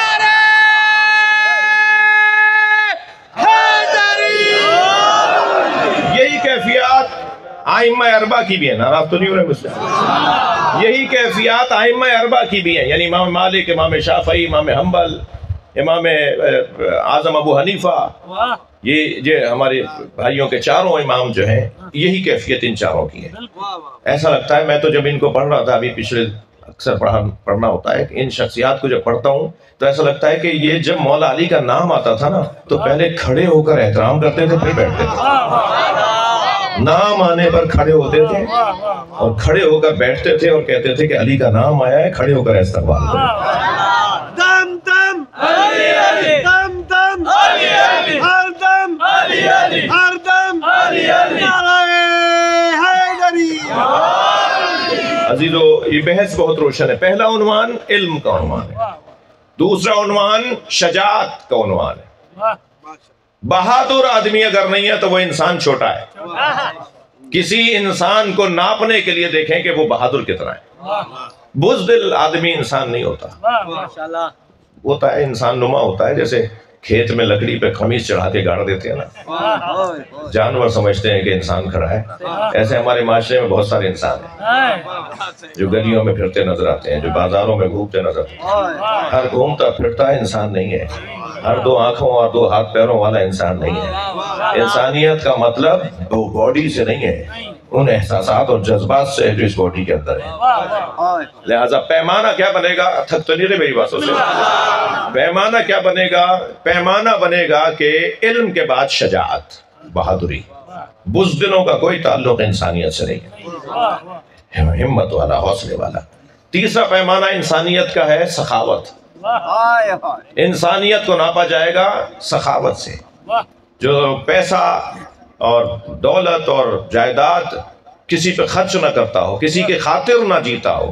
یہی کیفیات ائمہ اربعہ کی بھی ہے. ناراض تو نہیں ہو رہے مجھ سے؟ یہی کیفیات ائمہ اربعہ کی بھی ہیں، یعنی امام مالک، امام شافعی، امام حنبل، امام اعظم ابو حنیفہ، یہ ہمارے بھائیوں کے چاروں امام جو ہیں، یہی کیفیت ان چاروں کی ہے. ایسا لگتا ہے میں تو جب ان کو پڑھ رہا تھا، ابھی پچھلے اکثر پڑھنا ہوتا ہے کہ ان شخصیات کو جب پڑھتا ہوں تو ایسا لگتا ہے کہ یہ جب مولا علی کا نام آتا تھا نا تو پہلے کھڑے ہو کر احترام کرتے تھے، پھر بیٹھتے تھے. نام آنے پر کھڑے ہوتے تھے اور کھڑے ہو کر بیٹھتے تھے اور کہتے تھے کہ علی کا نام آیا ہے، کھڑے ہو کر استقبال کرو. دم دم علی علی، دم دم علی علی، ہر دم علی علی، ہر دم علی علی، نعرہ حیدری. عزیزو یہ بحث بہت روشن ہے. پہلا عنوان علم کا عنوان ہے، دوسرا عنوان شجاعت کا عنوان ہے. بہادر آدمی اگر نہیں ہے تو وہ انسان چھوٹا ہے. کسی انسان کو ناپنے کے لیے دیکھیں کہ وہ بہادر کتنا ہے. بزدل آدمی انسان نہیں ہوتا، ہوتا ہے انسان نما ہوتا ہے. جیسے کھیت میں لکڑی پہ خمیز چڑھا کے گاڑ دیتے ہیں نا، جانور سمجھتے ہیں کہ انسان کھڑا ہے. ایسے ہمارے معاشرے میں بہت سارے انسان ہیں جو گلیوں میں پھرتے نظر آتے ہیں، جو بازاروں میں گھومتے نظر آتے ہیں. ہر گھومتا پھرتا انسان نہیں ہے، ہر 2 آنکھوں اور 2 ہاتھ پیروں والا انسان نہیں ہے. انسانیت کا مطلب وہ باڈی سے نہیں ہے، ان احساسات اور جذبات سے جو اس باڈی کے اندر ہے. لہٰذا پیمانہ کیا بنے گا؟ تھک تو نہیں رہے میری باتوں سے؟ پیمانہ کیا بنے گا؟ پیمانہ بنے گا کہ علم کے بعد شجاعت، بہادری. بزدلوں کا کوئی تعلق انسانیت سے نہیں ہے، ہمت والا، حوصلے والا. تیسرا پیمانہ انسانیت کا ہے سخاوت. انسانیت کو ناپا جائے گا سخاوت سے. جو پیسہ اور دولت اور جائیداد کسی پہ خرچ نہ کرتا ہو، کسی کے خاطر نہ جیتا ہو،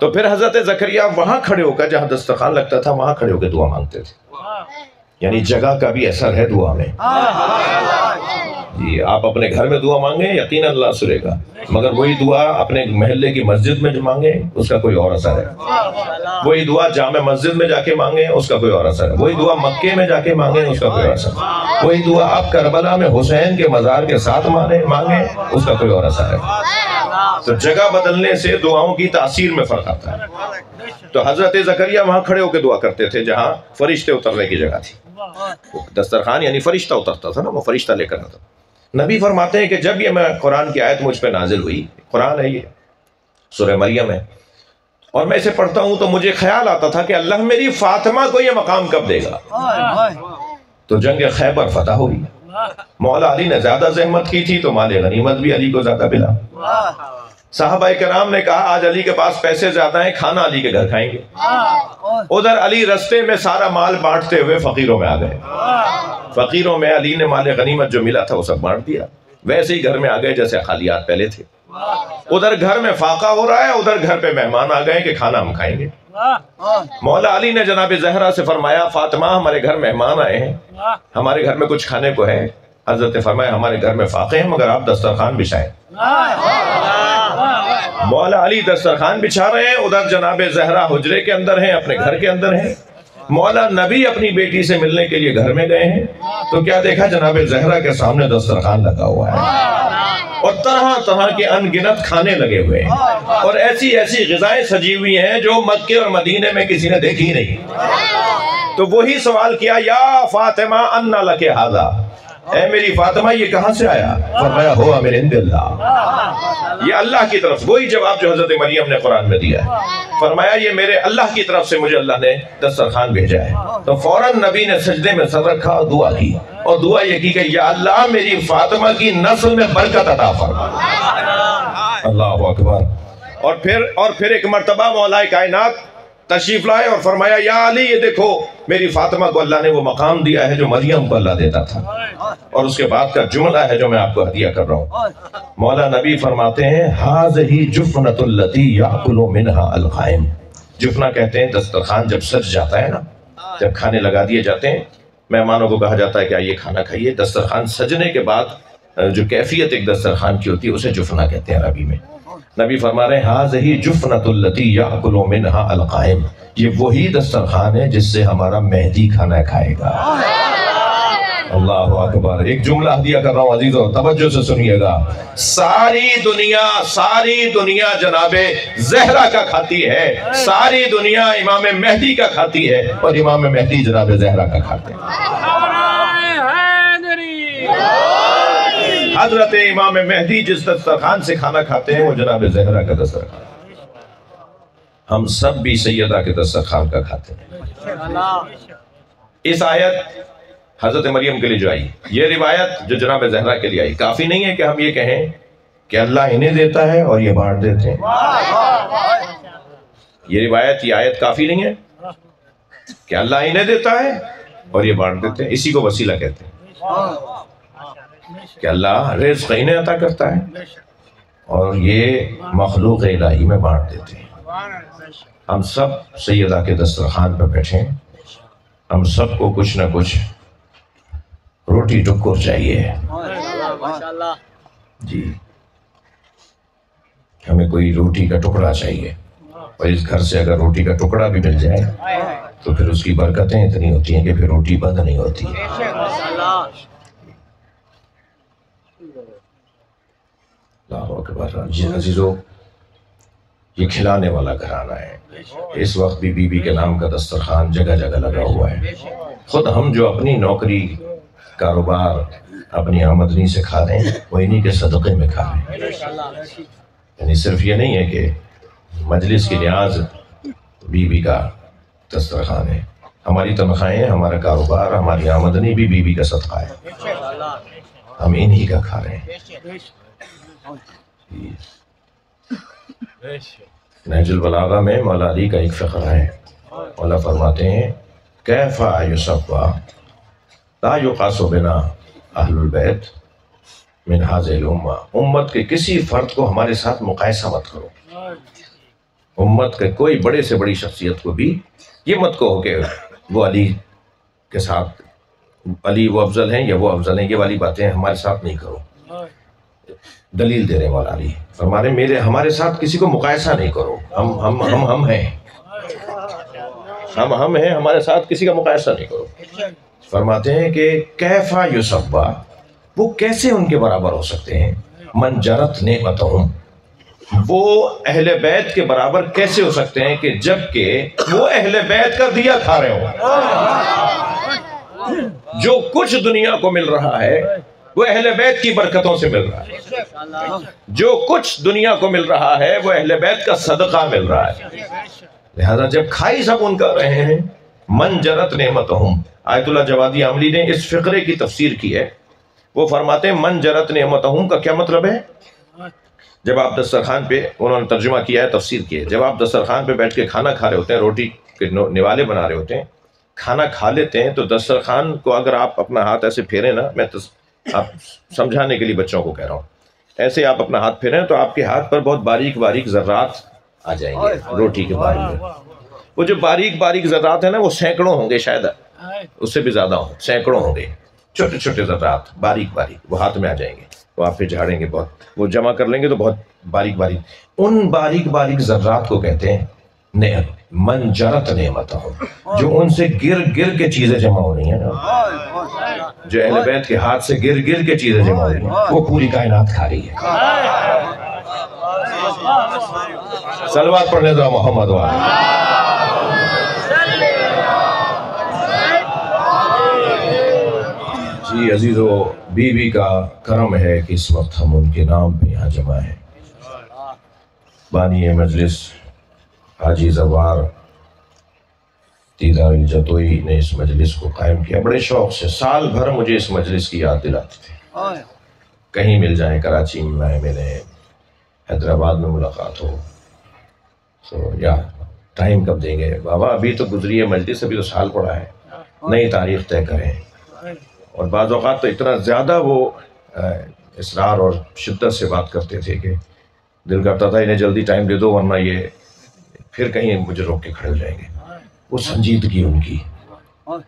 تو پھر حضرت زکریا وہاں کھڑے ہو کر، جہاں دسترخوان لگتا تھا وہاں کھڑے ہو کے دعا مانگتے تھے. یعنی جگہ کا بھی اثر ہے دعا میں. جی آپ اپنے گھر میں دعا مانگیں یقیناً اللہ سنے گا، مگر وہی دعا اپنے محلے کی مسجد میں جو مانگیں اس کا کوئی اور اثر ہے. وہی دعا جامع مسجد میں جا کے مانگیں اس کا کوئی اور اثر ہے. وہی دعا مکے میں جا کے مانگیں اس کا کوئی اور اثر ہے. وہی دعا آپ کربلا میں حسین کے مزار کے ساتھ مانگیں اس کا کوئی اور اثر ہے. تو جگہ بدلنے سے دعاؤں کی تاثیر میں فرق آتا ہے. تو حضرت زکریا وہاں کھڑے ہو کے دعا کرتے تھے جہاں فرشتے اترنے کی جگہ تھی. دسترخوان یعنی فرشتہ اترتا تھا نا، وہ فرشتہ لے کر آتا. نبی فرماتے ہیں کہ جب یہ میں قرآن کی آیت مجھ پہ نازل ہوئی، قرآن ہے یہ سورہ مریم ہے، اور میں اسے پڑھتا ہوں تو مجھے خیال آتا تھا کہ اللہ میری فاطمہ کو یہ مقام کب دے گا. تو جنگ خیبر فتح ہوئی، مولا علی نے زیادہ زحمت کی تھی تو مال غنیمت بھی علی کو زیادہ ملا. صحابہ کرام نے کہا آج علی کے پاس پیسے زیادہ ہیں، کھانا علی کے گھر کھائیں گے. ادھر علی رستے میں سارا مال بانٹتے ہوئے فقیروں میں آ گئے. فقیروں میں علی نے مال غنیمت جو ملا تھا وہ سب بانٹ دیا. ویسے ہی گھر میں آ گئے جیسے خالیات پہلے تھے. ادھر گھر میں فاقہ ہو رہا ہے، ادھر گھر پہ مہمان آ گئے کہ کھانا ہم کھائیں گے. مولا علی نے جناب زہرا سے فرمایا فاطمہ ہمارے گھر مہمان آئے ہیں، ہمارے گھر میں کچھ کھانے کو ہے. حضرت نے فرمایا ہمارے گھر میں فاقے ہیں مگر آپ دسترخوان بچھائیں. مولا علی دسترخوان بچھا رہے ہیں، ادھر جناب زہرا حجرے کے اندر ہیں، اپنے گھر کے اندر ہیں. مولا نبی اپنی بیٹی سے ملنے کے لیے گھر میں گئے ہیں تو کیا دیکھا جناب زہرا کے سامنے دسترخوان لگا ہوا ہے اور طرح طرح کے ان گنت کھانے لگے ہوئے ہیں اور ایسی ایسی غذائیں سجی ہوئی ہیں جو مکے اور مدینے میں کسی نے دیکھی نہیں. تو وہی سوال کیا یا فاطمہ انا لک ھذا، اے میری فاطمہ یہ کہاں سے آیا؟ فرمایا ہوا من عند اللہ، یہ اللہ کی طرف. وہی جواب جو حضرت مریم نے قرآن میں دیا ہے. فرمایا یہ میرے اللہ کی طرف سے مجھے اللہ نے دسترخوان بھیجا ہے. تو فوراً نبی نے سجدے میں سر رکھا اور دعا کی، اور دعا یہ کی کہ یا اللہ میری فاطمہ کی نسل میں برکت عطا فرما. اللہ اکبر. اور پھر ایک مرتبہ مولا کائنات تشریف لائے اور فرمایا یا علی یہ دیکھو میری فاطمہ کو اللہ نے وہ مقام دیا ہے جو مریم کو اللہ دیتا تھا. اور اس کے بعد کا جملہ ہے جو میں آپ کو ہدیہ کر رہا ہوں. مولا نبی فرماتے ہیں ھذہ جفنۃ التی یاکل منھا القائم. جفنا کہتے ہیں دسترخوان جب سج جاتا ہے نا، جب کھانے لگا دیے جاتے ہیں، مہمانوں کو کہا جاتا ہے کہ آئیے کھانا کھائیے. دسترخوان سجنے کے بعد جو کیفیت ایک دسترخوان کی ہوتی ہے اسے جفنا کہتے ہیں عربی میں. نبی فرما رہے ہیں ھذہ جفنۃ التی یاکل منھا القائم، یہ وہی دسترخوان ہے جس سے ہمارا مہدی کھانا کھائے گا. اللہ اکبر. ایک جملہ ہدیہ کر رہا ہوں عزیزو، توجہ سے سنیے گا. ساری دنیا جناب زہرا کا کھاتی ہے، ساری دنیا امام مہدی کا کھاتی ہے، اور امام مہدی جناب زہرا کا کھاتے ہیں. حضرت امام مہدی جس دسترخوان سے کھانا کھاتے ہیں وہ جناب زہرا کا دسترخوان. ہم سب بھی سیدہ کے دسترخوان کا کھاتے ہیں. اس آیت حضرت مریم کے لیے جو آئی، یہ روایت جو جناب زہرا کے لیے آئی، کافی نہیں ہے کہ ہم یہ کہیں کہ اللہ انہیں دیتا ہے اور یہ بانٹ دیتے ہیں. یہ روایت، یہ آیت کافی نہیں ہے کہ اللہ انہیں دیتا ہے اور یہ بانٹ دیتے ہیں. اسی کو وسیلہ کہتے ہیں کہ اللہ رزق انہیں عطا کرتا ہے اور یہ مخلوق الہی میں بانٹ دیتے ہیں. ہم سب سیدہ کے دسترخوان پہ بیٹھیں، ہم سب کو کچھ نہ کچھ روٹی ٹکر چاہیے. جی ہمیں کوئی روٹی کا ٹکڑا چاہیے، اور اس گھر سے اگر روٹی کا ٹکڑا بھی مل جائے تو پھر اس کی برکتیں اتنی ہوتی ہیں کہ پھر روٹی بند نہیں ہوتی. اللہ اکبر. جی عزیزو، یہ کھلانے والا گھرانہ ہے. اس وقت بھی بی بی کے نام کا دسترخوان جگہ جگہ لگا ہوا ہے. خود ہم جو اپنی نوکری، کاروبار، اپنی آمدنی سے کھا رہے ہیں وہ انہی کے صدقے میں کھا رہے ہیں. یعنی صرف یہ نہیں ہے کہ مجلس کی نیاز بی بی کا دسترخوان ہے، ہماری تنخواہیں، ہمارا کاروبار، ہماری آمدنی بھی بی بی کا صدقہ ہے، ہم انہی کا کھا رہے ہیں. نہج البلاغہ میں مولا علی کا ایک فقرہ ہے. مولا فرماتے ہیں کیف یصفی لا یقاس بنا اہل البیت من هذه الامہ. امت کے کسی فرد کو ہمارے ساتھ مقایسہ مت کرو. امت کے کوئی بڑے سے بڑی شخصیت کو بھی یہ مت کہو کہ وہ علی کے ساتھ علی وہ افضل ہیں یا وہ افضل ہیں، یہ والی باتیں ہمارے ساتھ نہیں کرو۔ دلیل دے رہے مولا علی، فرما رہے ہمارے ساتھ کسی کو مقایسہ نہیں کرو، ہم ہیں، ہم ہیں، ہمارے ساتھ کسی کا مقایسہ نہیں کرو۔ فرماتے ہیں کہ کیفا یصبا، وہ کیسے ان کے برابر ہو سکتے ہیں، من جرت نعمتہم، وہ اہل بیت کے برابر کیسے ہو سکتے ہیں کہ جبکہ وہ اہل بیت کا دیا کھا رہے ہوں۔ جو کچھ دنیا کو مل رہا ہے وہ اہل بیت کی برکتوں سے مل رہا ہے، جو کچھ دنیا کو مل رہا ہے وہ اہل بیت کا صدقہ مل رہا ہے، لہذا جب کھائی سب ان کر رہے ہیں، من جرت نعمتہم۔ آیت اللہ جوادی عملی نے اس فقرے کی تفسیر کی ہے، وہ فرماتے ہیں من جرت نعمتہم کا کیا مطلب ہے؟ جب آپ دسترخوان پہ، انہوں نے ترجمہ کیا ہے، تفسیر کی ہے، جب آپ دسترخوان پہ بیٹھ کے کھانا کھا رہے ہوتے ہیں، روٹی کے نوالے بنا رہے ہوتے ہیں، کھانا کھا لیتے ہیں، تو دسترخوان کو اگر آپ اپنا ہاتھ ایسے پھیریں نا، میں آپ سمجھانے کے لیے بچوں کو کہہ رہا ہوں، ایسے آپ اپنا ہاتھ پھیریں تو آپ کے ہاتھ پر بہت باریک باریک ذرات آ جائیں گے روٹی کے بارے میں۔ وہ جو باریک باریک ذرات ہیں نا، وہ سینکڑوں ہوں گے، شاید اس سے بھی زیادہ ہوں، سینکڑوں ہوں گے، چھوٹے چھوٹے ذرات باریک باریک وہ ہاتھ میں آ جائیں گے، وہ آپ پہ جھاڑیں گے، بہت وہ جمع کر لیں گے تو بہت باریک باریک، ان باریک باریک ذرات کو کہتے ہیں من جرت نعمتہم، جو ان سے گر گر کے چیزیں جمع ہو رہی ہیں نا، جو اہل بیت کے ہاتھ سے گر گر کے چیزیں جمع ہو رہی ہیں، وہ پوری کائنات کھا رہی ہے۔ صلوات پڑھنے دو محمد وآلہ۔ جی عزیزو، بی بی کا کرم ہے کہ اس وقت ہم ان کے نام پہ یہاں جمع ہیں۔ بانی مجلس حاجی زوار دیدار الجتوئی نے اس مجلس کو قائم کیا، بڑے شوق سے، سال بھر مجھے اس مجلس کی یاد دلاتے تھے، کہیں مل جائیں، کراچی میں ملیں، حیدرآباد میں ملاقات ہو، تو یا ٹائم کب دیں گے بابا، ابھی تو گزری ہے مجلس، ابھی تو سال پڑا ہے، نئی تاریخ طے کریں۔ اور بعض اوقات تو اتنا زیادہ وہ اصرار اور شدت سے بات کرتے تھے کہ دل کرتا تھا انہیں جلدی ٹائم دے دو ورنہ یہ پھر کہیں مجھے روک کے کھڑے ہو جائیں گے۔ وہ سنجیدگی ان کی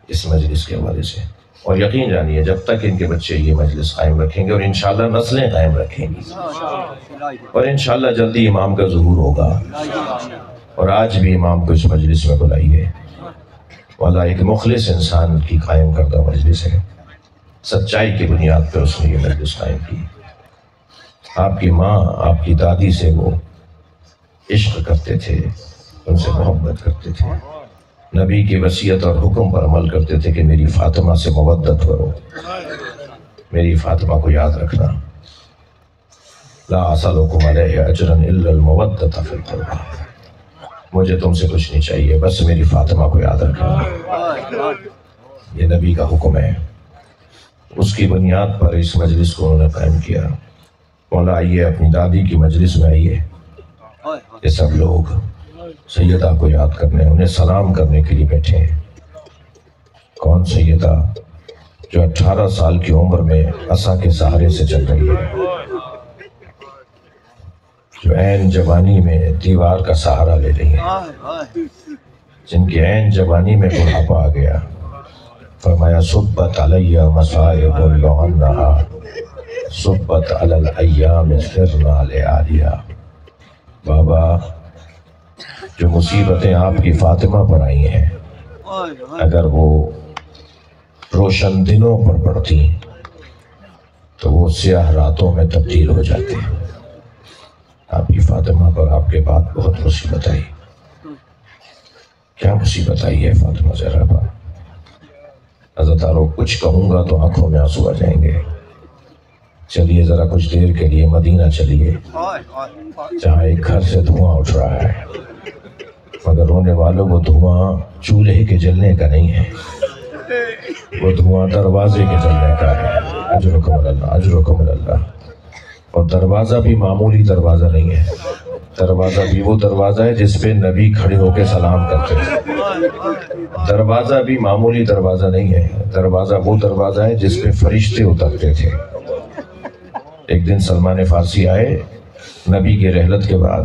اس مجلس کے حوالے سے، اور یقین جانیے جب تک ان کے بچے یہ مجلس قائم رکھیں گے اور انشاءاللہ نسلیں قائم رکھیں گی، اور انشاءاللہ جلدی امام کا ظہور ہوگا، اور آج بھی امام کو اس مجلس میں بلائیے، والا ایک مخلص انسان کی قائم کردہ مجلس ہے، سچائی کی بنیاد پر اس نے یہ مجلس قائم کی۔ آپ کی ماں، آپ کی دادی سے وہ عشق کرتے تھے، ان سے محبت کرتے تھے، نبی کی وصیت اور حکم پر عمل کرتے تھے کہ میری فاطمہ سے مودت کرو، میری فاطمہ کو یاد رکھنا، لا اسألکم علیہ اجرا الا المودۃ فی القربى، مجھے تم سے کچھ نہیں چاہیے، بس میری فاطمہ کو یاد رکھنا، یہ نبی کا حکم ہے۔ اس کی بنیاد پر اس مجلس کو انہوں نے قائم کیا۔ مولا آئیے اپنی دادی کی مجلس میں آئیے، یہ سب لوگ سیدہ کو یاد کرنے، انہیں سلام کرنے کے لیے بیٹھے ہیں۔ کون سیدہ جو 18 سال کی عمر میں عصا کے سہارے سے چل رہی ہے، جو عین جوانی میں دیوار کا سہارا لے رہی ہے، جن کی عین جوانی میں بڑھاپا آ گیا، فرمایا صبت علیہ مصائب لعنہا صبت علی الایام فرنا لعالیہ۔ بابا جو مصیبتیں آپ کی فاطمہ پر آئی ہیں، اگر وہ روشن دنوں پر پڑتی تو وہ سیاہ راتوں میں تبدیل ہو جاتے ہیں۔ آپ کی فاطمہ پر آپ کے بعد بہت مصیبت آئی، کیا مصیبت آئی ہے فاطمہ زہرا پر؟ حضرت کچھ کہوں گا تو آنکھوں میں آنسو آ جائیں گے۔ چلیے ذرا کچھ دیر کے لیے مدینہ چلیے، جہاں ایک گھر سے دھواں اٹھ رہا ہے، مگر رونے والوں وہ دھواں چولہے کے جلنے کا نہیں ہے، وہ دھواں دروازے کے جلنے کا ہے۔ اجرکم اللہ، اجرکم اللہ۔ اور دروازہ بھی معمولی دروازہ نہیں ہے، دروازہ بھی وہ دروازہ ہے جس پہ نبی کھڑے ہو کے سلام کرتے ہیں۔ دروازہ بھی معمولی دروازہ نہیں ہے، دروازہ وہ دروازہ ہے جس پہ فرشتے اترتے تھے۔ ایک دن سلمان فارسی آئے نبی کی رحلت کے بعد،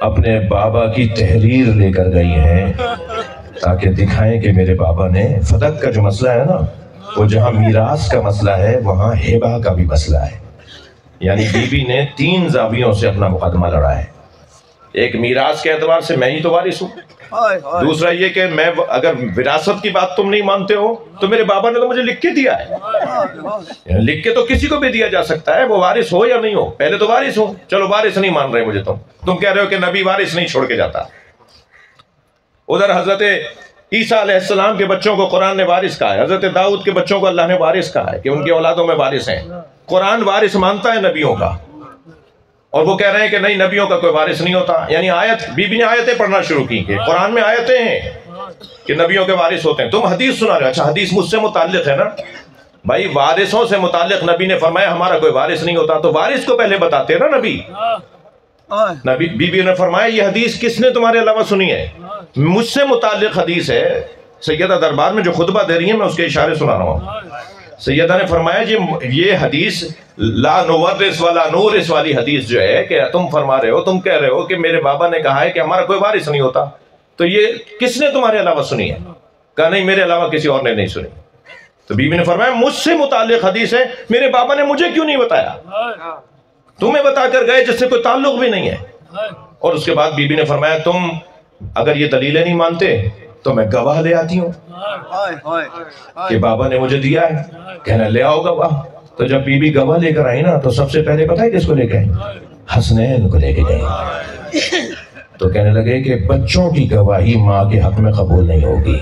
اپنے بابا کی تحریر لے کر گئی ہیں تاکہ دکھائیں کہ میرے بابا نے فدق کا جو مسئلہ ہے نا، وہ جہاں میراث کا مسئلہ ہے وہاں ہبہ کا بھی مسئلہ ہے. یعنی بی بی نے 3 زاویوں سے اپنا مقدمہ لڑا ہے. ایک میراث کے اعتبار سے میں ہی تو وارث ہوں. دوسرا یہ کہ میں اگر وراثت کی بات تم نہیں مانتے ہو تو میرے بابا نے تو مجھے لکھ کے دیا ہے. لکھ کے تو کسی کو بھی دیا جا سکتا ہے، وہ وارث ہو یا نہیں ہو. پہلے تو وارث ہو. چلو وارث نہیں مان رہے مجھے، تم کہہ رہے ہو کہ نبی وارث نہیں چھوڑ کے جاتا. ادھر حضرت عیسیٰ علیہ السلام کے بچوں کو قرآن نے وارث کہا ہے، حضرت داؤد کے بچوں کو اللہ نے وارث کہا ہے کہ ان کی اولادوں میں وارث ہیں. قرآن وارث مانتا ہے نبیوں کا، اور وہ کہہ رہے ہیں کہ نہیں نبیوں کا کوئی وارث نہیں ہوتا. یعنی آیت بی بی نے آیتیں پڑھنا شروع کی کہ قرآن میں آیتیں ہیں کہ نبیوں کے وارث ہوتے ہیں. تم حدیث سنا رہے ہو. اچھا حدیث مجھ سے متعلق ہے نا بھائی، وارثوں سے متعلق نبی نے فرمایا ہمارا کوئی وارث نہیں ہوتا، تو وارث کو پہلے بتاتے ہیں نا نبی. بی بی نے فرمایا یہ حدیث کس نے تمہارے علاوہ سنی ہے؟ مجھ سے متعلق حدیث ہے. سیدہ دربار میں جو خطبہ دے رہی ہیں میں اس کے اشارے سنا رہا ہوں. سیدہ نے فرمایا یہ حدیث لا نورث ولا نورث والی حدیث جو ہے کہ تم فرما رہے ہو، تم کہہ رہے ہو کہ میرے بابا نے کہا ہے کہ ہمارا کوئی وارث نہیں ہوتا، تو یہ کس نے تمہارے علاوہ سنی ہے؟ کہا نہیں میرے علاوہ کسی اور نے نہیں سنی. تو بی بی نے فرمایا مجھ سے متعلق حدیث ہے، میرے بابا نے مجھے کیوں نہیں بتایا؟ تمہیں بتا کر گئے جس سے کوئی تعلق بھی نہیں ہے. اور اس کے بعد بی بی نے فرمایا تم اگر یہ دلیلیں نہیں مانتے تو میں گواہ لے آتی ہوں کہ بابا نے مجھے دیا ہے. کہنا لے آؤ گواہ. تو جب بی بی گواہ لے کر آئی نا تو سب سے پہلے پتہ ہے کس کو لے کے آئی؟ حسنین کو لے کے گئی. تو کہنے لگے کہ بچوں کی گواہی ماں کے حق میں قبول نہیں ہوگی.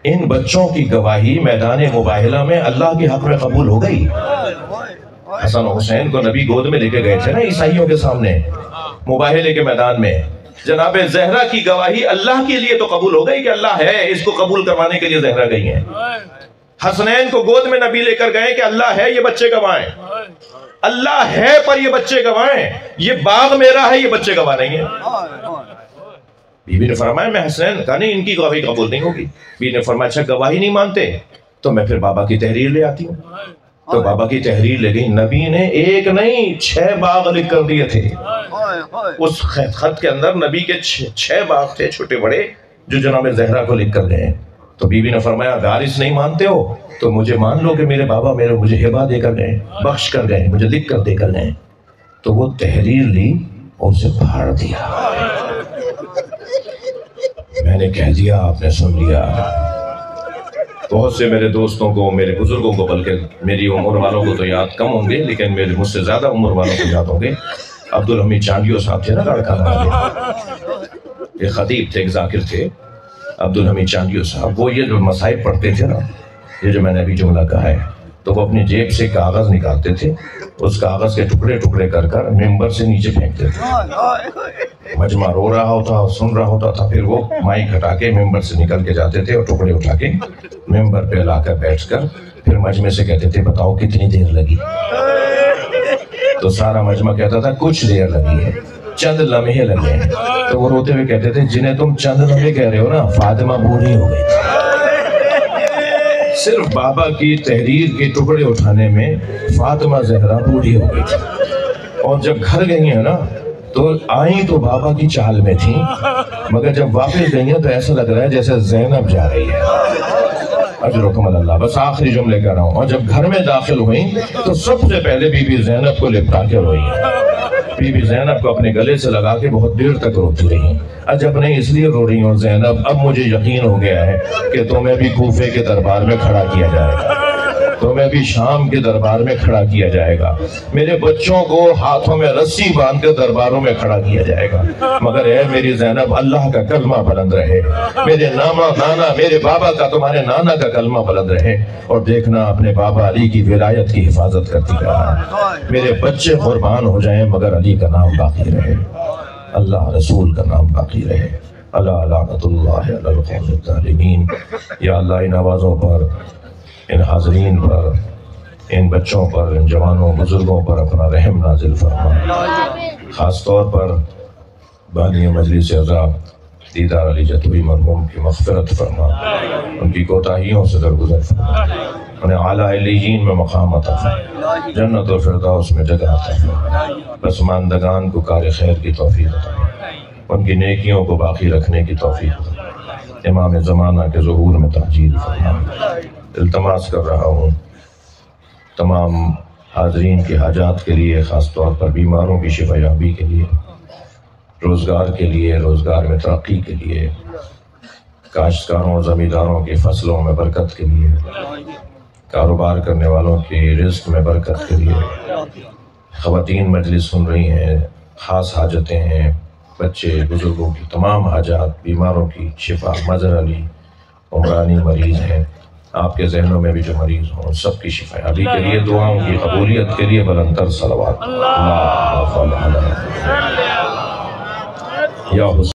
ان بچوں کی گواہی میدان مباہلہ میں اللہ کے حق میں قبول ہو گئی. حسن و حسین کو نبی گود میں لے کے گئے تھے نا عیسائیوں کے سامنے مباہلے کے میدان میں. جناب زہرا کی گواہی اللہ کے لیے تو قبول ہو گئی کہ اللہ ہے، اس کو قبول کروانے کے لیے زہرا گئی ہیں. حسنین کو گود میں نبی لے کر گئے کہ اللہ ہے، یہ بچے گواہ ہیں. اللہ ہے پر یہ بچے گواہ ہیں. یہ باغ میرا ہے، یہ بچے گواہ نہیں ہیں. بی بی نے فرمایا میں حسنین کہا نہیں ان کی گواہی قبول نہیں ہوگی. بی نے فرمایا اچھا گواہی نہیں مانتے تو میں پھر بابا کی تحریر لے آتی ہوں. تو بابا کی تحریر لے گئی. نبی نے ایک نہیں 6 باغ لکھ کر دیے تھے. اس خط کے اندر نبی کے 6 باغ تھے چھوٹے بڑے جو جناب زہرا کو لکھ کر گئے. تو بی بی نے فرمایا وارث نہیں مانتے ہو تو مجھے مان لو کہ میرے بابا مجھے ہبہ دے کر گئے، بخش کر گئے، مجھے لکھ کر دے کر گئے. تو وہ تحریر لی اور اسے پھاڑ دیا. میں نے کہہ دیا آپ نے سن لیا. بہت سے میرے دوستوں کو، میرے بزرگوں کو، بلکہ میری عمر والوں کو تو یاد کم ہوں گے لیکن میرے مجھ سے زیادہ عمر والوں کو یاد ہوں گے. عبدالحمید چانڈیو صاحب تھے نا لڑکا والے، ایک خطیب تھے، ایک ذاکر تھے عبدالحمید چانڈیو صاحب. وہ یہ جو مصائب پڑھتے تھے نا، یہ جو میں نے ابھی جملہ کہا ہے، تو وہ اپنی جیب سے کاغذ نکالتے تھے، اس کاغذ کے ٹکڑے ٹکڑے کر کر ممبر سے نیچے پھینکتے تھے. مجمع رو رہا ہوتا، سن رہا ہوتا تھا، پھر وہ مائک ہٹا کے ممبر سے نکل کے جاتے تھے اور ٹکڑے اٹھا کے ممبر پہ لا کر بیٹھ کر پھر مجمع سے کہتے تھے بتاؤ کتنی دیر لگی؟ تو سارا مجمع کہتا تھا کچھ دیر لگی ہے، چند لمحے لگے ہیں. تو وہ روتے ہوئے کہتے تھے جنہیں تم چند لمحے کہہ رہے ہو نا، فاطمہ بوڑھی ہو گئی. صرف بابا کی تحریر کے ٹکڑے اٹھانے میں فاطمہ زہرا بوڑھی ہو گئی تھی. اور جب گھر گئی ہیں نا تو آئیں تو بابا کی چال میں تھیں، مگر جب واپس گئی ہیں تو ایسا لگ رہا ہے جیسے زینب جا رہی ہے. اجرکم اللہ. بس آخری جملے کہہ رہا ہوں. اور جب گھر میں داخل ہوئیں تو سب سے پہلے بی بی زینب کو لپٹا کے روئی ہیں. بی بی زینب کو اپنے گلے سے لگا کے بہت دیر تک روتی رہی. عجب نہیں اس لیے رو رہی ہوں زینب، اب مجھے یقین ہو گیا ہے کہ تمہیں بھی کوفے کے دربار میں کھڑا کیا جائے گا، تمہیں بھی شام کے دربار میں کھڑا کیا جائے گا، میرے بچوں کو ہاتھوں میں رسی باندھ کے درباروں میں کھڑا کیا جائے گا. مگر اے میری زینب اللہ کا کلمہ بلند رہے، میرے نانا میرے بابا کا، تمہارے نانا کا کلمہ بلند رہے. اور دیکھنا اپنے بابا علی کی ولایت کی حفاظت کرتی رہنا. میرے بچے قربان ہو جائیں مگر علی کا نام باقی رہے، اللہ رسول کا نام باقی رہے. اللہ لعنت اللہ علی القوم الظالمین. یا اللہ ان آوازوں پر، ان حاضرین پر، ان بچوں پر، ان جوانوں بزرگوں پر اپنا رحم نازل فرما. خاص طور پر بانی مجلس عزا دیدار علی جتوی مرحوم کی مغفرت فرما، ان کی کوتاہیوں سے درگزر فرما، انہیں اعلیٰ علیین میں مقام عطا فرما، جنت و فردوس میں جگہ عطا فرما. پسماندگان کو کار خیر کی توفیق عطا فرما. ان کی نیکیوں کو باقی رکھنے کی توفیق دے۔ امام زمانہ کے ظہور میں تاجیل فرما۔ التماس کر رہا ہوں تمام حاضرین کی حاجات کے لیے، خاص طور پر بیماروں کی شفا یابی کے لیے، روزگار کے لیے، روزگار میں ترقی کے لیے، کاشتکاروں اور زمینداروں کی فصلوں میں برکت کے لیے، کاروبار کرنے والوں کی رزق میں برکت کے لیے۔ خواتین مجلس سن رہی ہیں، خاص حاجتیں ہیں، بچے بزرگوں کی تمام حاجات، بیماروں کی شفا، مظہر علی عمرانی مریض ہیں، آپ کے ذہنوں میں بھی جو مریض ہوں سب کی شفا یابی کے لیے، دعاؤں کی قبولیت کے لیے بلندر صلوات۔ اللہ